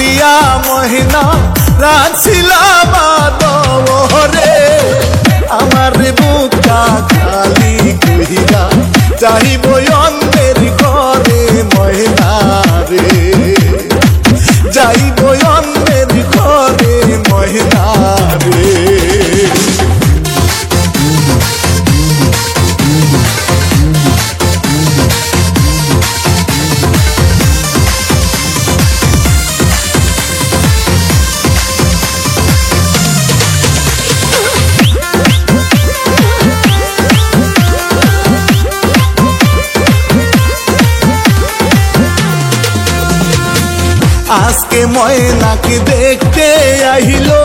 পালিয়া মহিনা রাখছিলাম আদরে আমার বুকটা খালি কইরা যাইব অন্যের ঘরে মহিনা রে যাইব অন্যের ঘরে মহিনা রে আজকে ময়নাকে দেখতে আইলো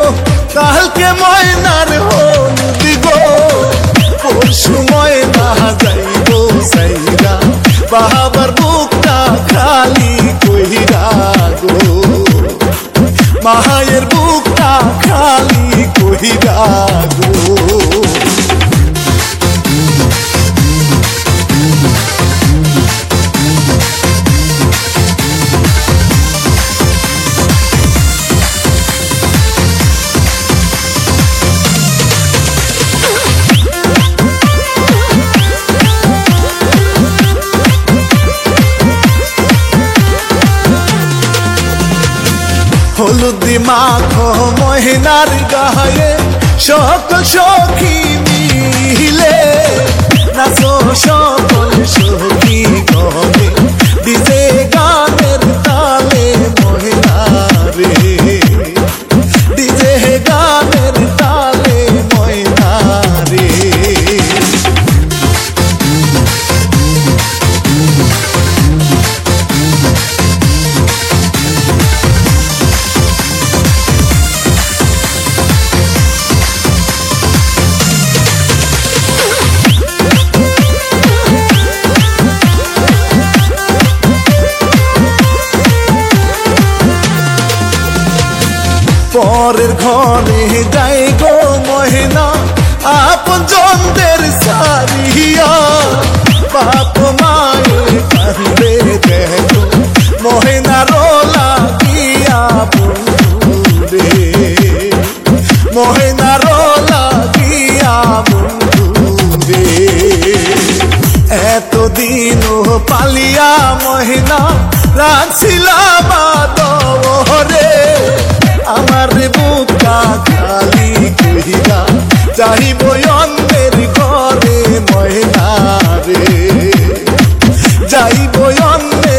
কালকে ময়নার হল দিব পরশু ময়না যাইব সাইরা বাবার বুকটা খালি কইরা গো মায়ের বুকটা খালি কইরা গো হলুদি মাখো মহিনার গায়ে সকল সখী মিলে নাচো সকল সখী গনে ডিজে গানের তালে মহিনা রে ডিজে গানের তালে মহিনা রে পরের ঘরে যাই গো মহিনা আপন জনদের সারিয়া বাপ মায়ের কান্দে দেখো মহিনা রোলা গিয়া বন্ধু রে মহিনা রোলা গিয়া বন্ধু রে এতদিন পালিয়া মহিনা রাখছিলাম আদরে আমার বুকটা খালি কইরা যাইব অন্যের ঘরে মহিনা রে যাইব অন্যের